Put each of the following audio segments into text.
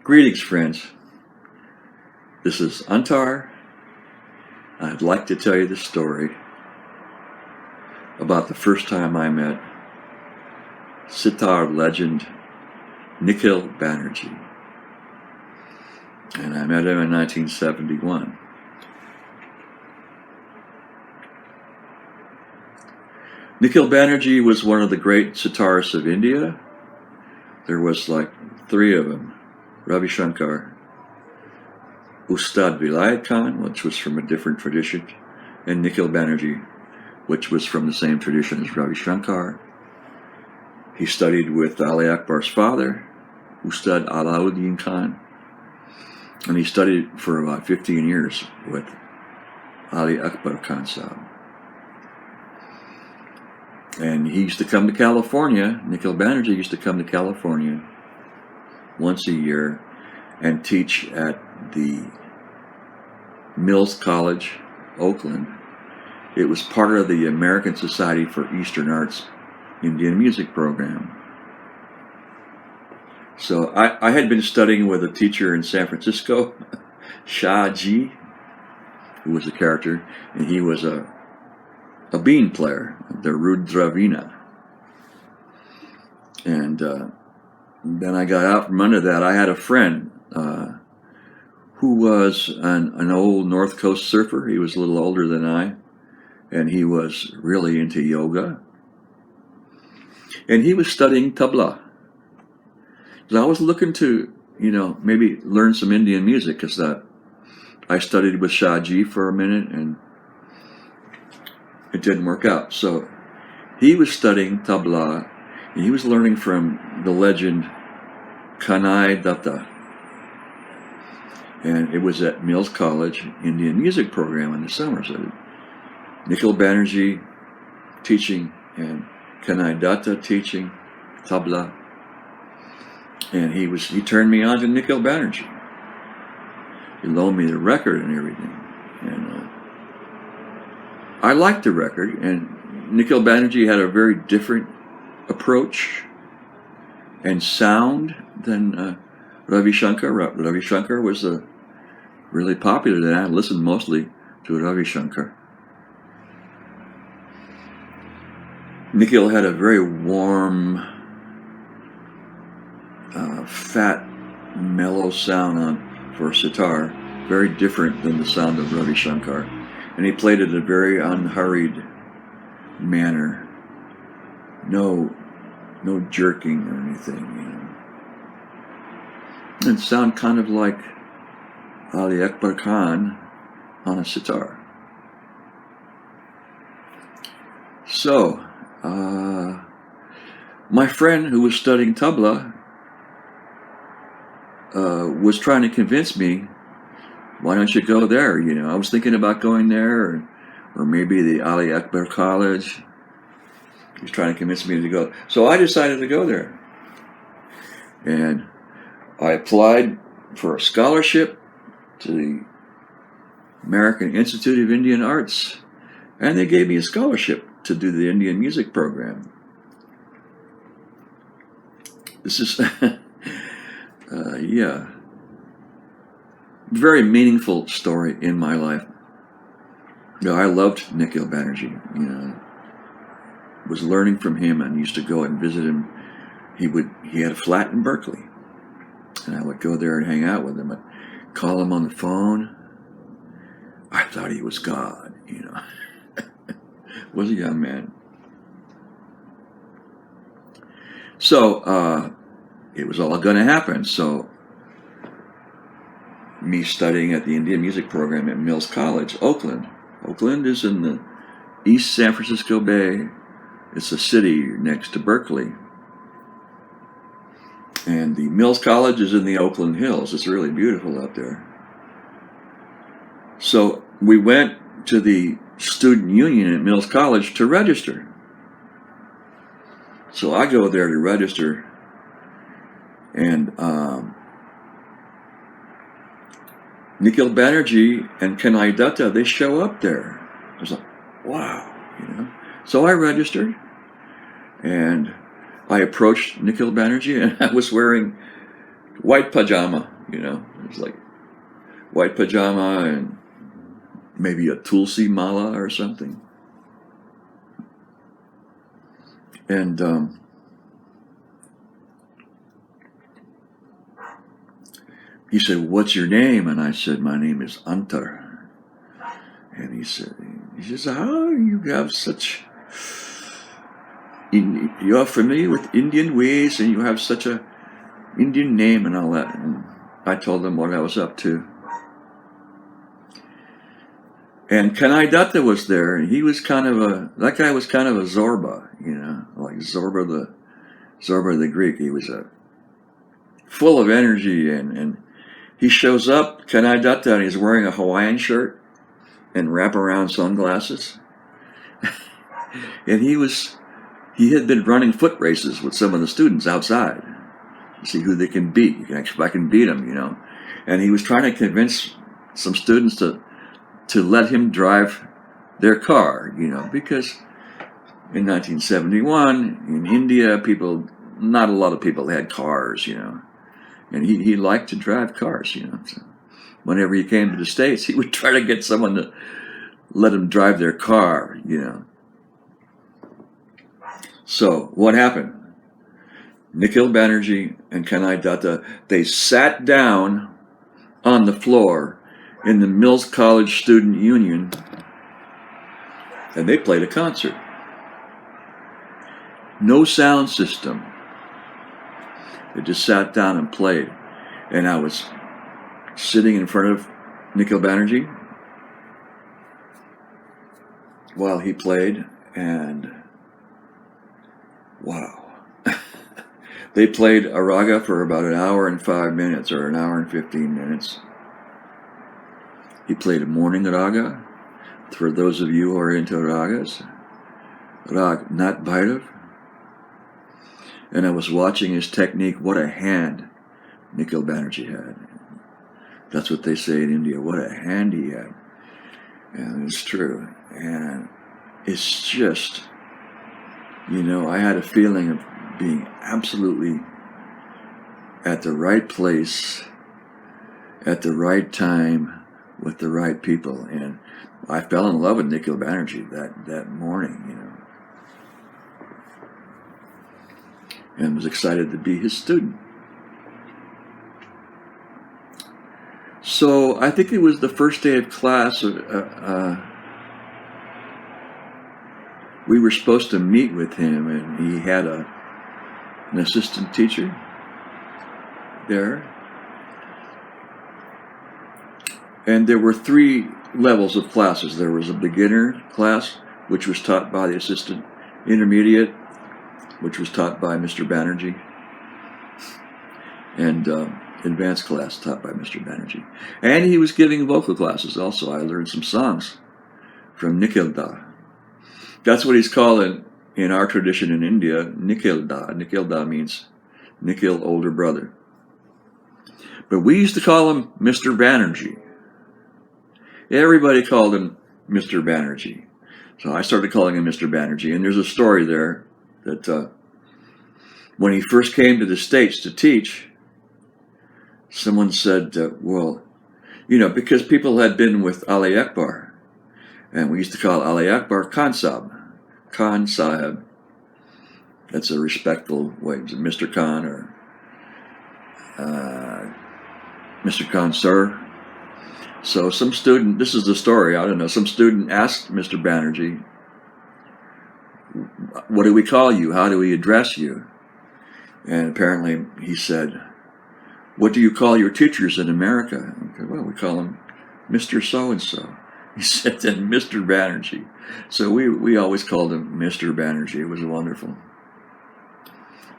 Greetings, friends. This is Antar. I'd like to tell you the story about the first time I met Sitar legend NIKHIL BANERJEE. And I met him in 1971. NIKHIL BANERJEE was one of the great sitarists of India. There was like three of them: Ravi Shankar, Ustad Vilayat Khan, which was from a different tradition, and NIKHIL BANERJEE, which was from the same tradition as Ravi Shankar. He studied with Ali Akbar's father, Ustad Alauddin Khan, and he studied for about 15 years with Ali Akbar Khan Sahib. And he used to come to California. NIKHIL BANERJEE used to come to California once a year and teach at the Mills College, Oakland. It was part of the American Society for Eastern Arts Indian Music program. So I had been studying with a teacher in San Francisco, Shah Ji, who was a character, and he was a bean player, the Rudravina. And then I got out from under that. I had a friend who was an old North Coast surfer. He was a little older than I, and he was really into yoga. And he was studying tabla. I was looking to, maybe learn some Indian music, because I studied with Shahji for a minute, and it didn't work out. So he was studying tabla, and he was learning from the legend Kanai Datta. And it was at Mills College Indian Music program in the summer. So NIKHIL BANERJEE teaching and Kanai Datta teaching tabla. And he turned me on to NIKHIL BANERJEE. He loaned me the record and everything. And I liked the record, and NIKHIL BANERJEE had a very different approach and sound than Ravi Shankar. Ravi Shankar was really popular then. I listened mostly to Ravi Shankar. NIKHIL had a very warm, fat, mellow sound for sitar, very different than the sound of Ravi Shankar. And he played it in a very unhurried manner. No jerking or anything, And sound kind of like Ali Akbar Khan on a sitar. So, my friend who was studying tabla was trying to convince me, why don't you go there? I was thinking about going there, or maybe the Ali Akbar College. He was trying to convince me to go. So I decided to go there. And I applied for a scholarship to the American Institute of Indian Arts. And they gave me a scholarship to do the Indian music program. This is, very meaningful story in my life. I loved NIKHIL BANERJEE, was learning from him, and used to go and visit him. He had a flat in Berkeley, and I would go there and hang out with him. I'd call him on the phone. I thought he was God, was a young man. So it was all going to happen. So me studying at the Indian music program at Mills College, Oakland. Oakland is in the East San Francisco Bay. It's a city next to Berkeley. And the Mills College is in the Oakland Hills. It's really beautiful out there. So we went to the student union at Mills College to register. So I go there to register, and NIKHIL BANERJEE and Kanai Datta, they show up there. I was like, wow, So I registered, and I approached NIKHIL BANERJEE, and I was wearing white pajama, you know. It was like white pajama and maybe a tulsi mala or something. And he said, "What's your name?" And I said, "My name is Antar." And he says, "Oh, you have such, you are familiar with Indian ways, and you have such a Indian name and all that." And I told him what I was up to. And Kanai Datta was there, and he was that guy was kind of a Zorba, you know, like Zorba the Greek. He was full of energy, and he shows up, Kanai Datta, and he's wearing a Hawaiian shirt and wraparound sunglasses. And he had been running foot races with some of the students outside to see who they can beat. If I can beat them, you know. And he was trying to convince some students to let him drive their car, you know, because in 1971 in India, not a lot of people had cars, you know, and he liked to drive cars, you know. So whenever he came to the States, he would try to get someone to let him drive their car, you know. So what happened? Nikhil Banerjee and Kanai Datta, they sat down on the floor in the Mills College Student Union, and they played a concert. No sound system. They just sat down and played. And I was sitting in front of Nikhil Banerjee while he played, and wow. They played a raga for about an hour and 5 minutes, or an hour and 15 minutes. He played a morning raga. For those of you who are into ragas, Rag Nat Bhairav. And I was watching his technique. What a hand Nikhil Banerjee had. That's what they say in India. What a hand he had. And it's true. And it's just, you know, I had a feeling of being absolutely at the right place, at the right time, with the right people. And I fell in love with Nikhil Banerjee that morning, you know, and was excited to be his student. So I think it was the first day of class. We were supposed to meet with him, and he had an assistant teacher there. And there were 3 levels of classes. There was a beginner class, which was taught by the assistant, intermediate, which was taught by Mr. Banerjee, and advanced class taught by Mr. Banerjee. And he was giving vocal classes also. I learned some songs from Nikhil Da. That's what he's called in our tradition in India, Nikhil Da. Nikhil Da means Nikhil, older brother. But we used to call him Mr. Banerjee. Everybody called him Mr. Banerjee. So I started calling him Mr. Banerjee. And there's a story there that when he first came to the States to teach, someone said, well, you know, because people had been with Ali Akbar, and we used to call Ali Akbar Khan Sahib. That's a respectful way, Mr. Khan or Mr. Khan, sir. So some student, this is the story, I don't know, some student asked Mr. Banerjee, what do we call you? How do we address you? And apparently he said, what do you call your teachers in America? Said, well, we call them Mr. So-and-so. He said, then Mr. Banerjee. So we always called him Mr. Banerjee. It was wonderful.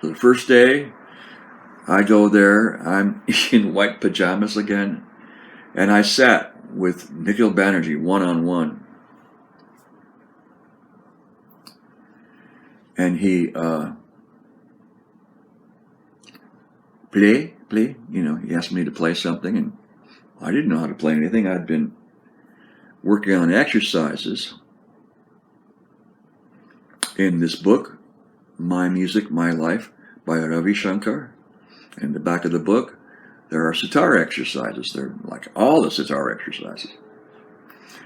So the first day, I go there, I'm in white pajamas again, and I sat with Nikhil Banerjee one-on-one. And he play, you know, he asked me to play something, and I didn't know how to play anything. I'd been working on exercises in this book, My Music, My Life, by Ravi Shankar. In the back of the book, there are sitar exercises. They're like all the sitar exercises.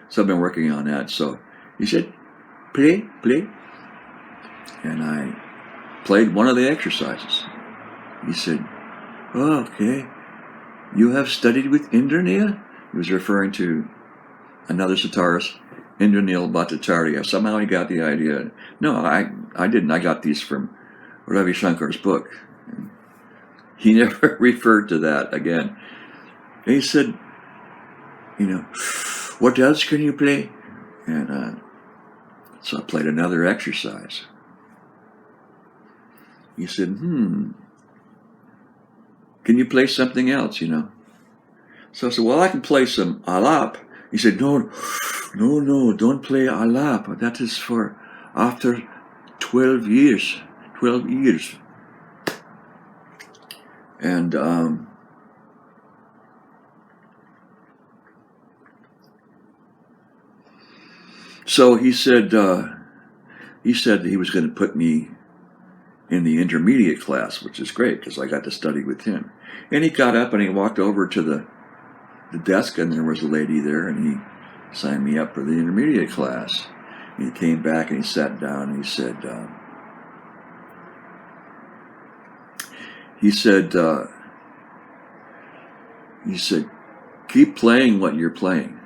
So I've been working on that. So he said, play, play. And I played one of the exercises. He said, oh, okay. You have studied with Indranil? He was referring to another sitarist, Indranil Bhattacharya. Somehow he got the idea. No, I didn't. I got these from Ravi Shankar's book. He never referred to that again. And he said, you know, what else can you play? And so I played another exercise. He said, can you play something else, you know? So I said, well, I can play some alap. He said, no, don't play alap. That is for after 12 years. 12 years. And so he said he was going to put me in the intermediate class, which is great because I got to study with him. And he got up and he walked over to the desk, and there was a lady there, and he signed me up for the intermediate class. And he came back and he sat down and he said, keep playing what you're playing.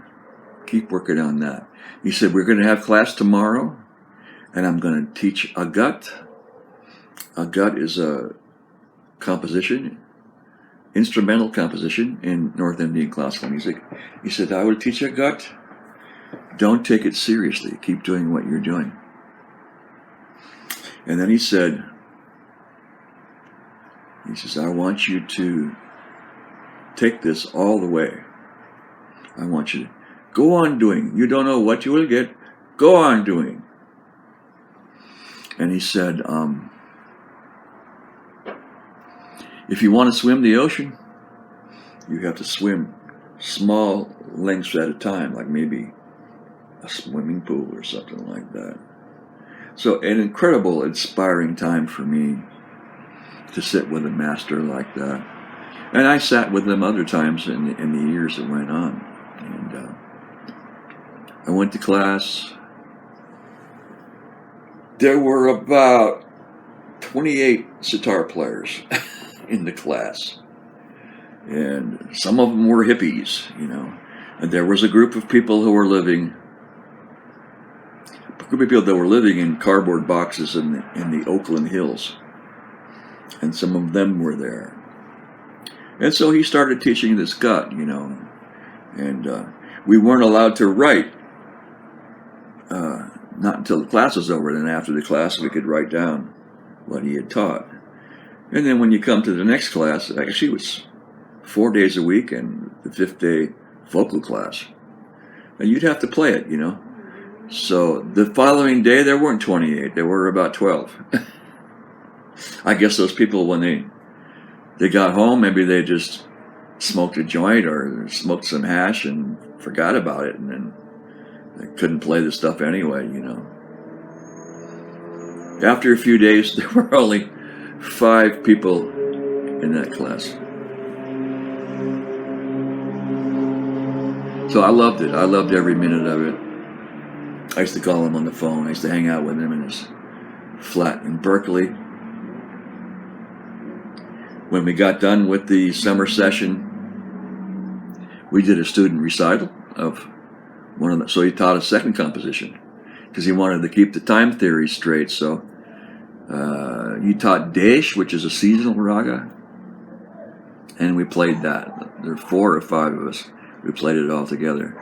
Keep working on that. He said, we're going to have class tomorrow, and I'm going to teach Agat. Agat is a composition, instrumental composition in North Indian classical music. He said, I will teach Agat. Don't take it seriously. Keep doing what you're doing. And then he says, I want you to take this all the way. I want you to go on doing. You don't know what you will get. Go on doing. And he said, if you want to swim the ocean, you have to swim small lengths at a time, like maybe a swimming pool or something like that. So an incredible, inspiring time for me to sit with a master like that. And I sat with them other times in the years that went on. And I went to class. There were about 28 sitar players in the class. And some of them were hippies, you know. And there was a group of people that were living in cardboard boxes in the Oakland Hills. And some of them were there. And so he started teaching this gut, you know. And we weren't allowed to write not until the class was over. Then after the class, we could write down what he had taught. And then when you come to the next class, actually it was 4 days a week, and the 5th day vocal class. And you'd have to play it, you know. So the following day, there weren't 28. There were about 12. I guess those people, when they got home, maybe they just smoked a joint or smoked some hash and forgot about it, and then they couldn't play the stuff anyway, you know. After a few days, there were only 5 people in that class. So I loved it. I loved every minute of it. I used to call him on the phone. I used to hang out with him in his flat in Berkeley. When we got done with the summer session, we did a student recital of one of them. So he taught a second composition because he wanted to keep the time theory straight. So he taught Desh, which is a seasonal raga, and we played that. There were 4 or 5 of us. We played it all together.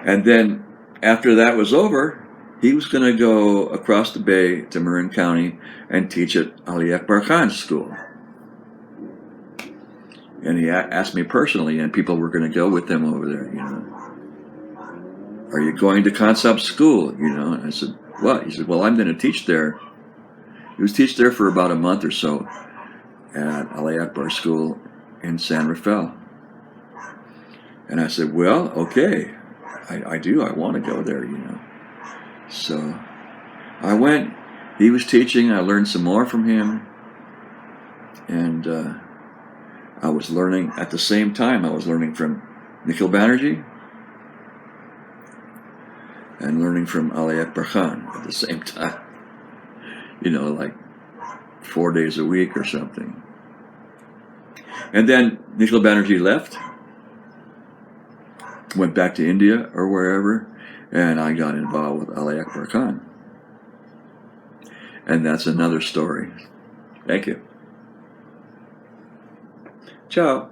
And then after that was over, he was going to go across the bay to Marin County and teach at Ali Akbar Khan's school. And he asked me personally, and people were going to go with him over there, you know. Are you going to Concept School, you know? And I said, what? He said, well, I'm going to teach there. He was teaching there for about a month or so at Ali Akbar School in San Rafael. And I said, well, okay, I do. I want to go there, you know. So I went. He was teaching. I learned some more from him. And I was learning at the same time. I was learning from Nikhil Banerjee and learning from Ali Akbar Khan at the same time. You know, like 4 days a week or something. And then Nikhil Banerjee left, went back to India or wherever, and I got involved with Ali Akbar Khan. And that's another story. Thank you. Ciao.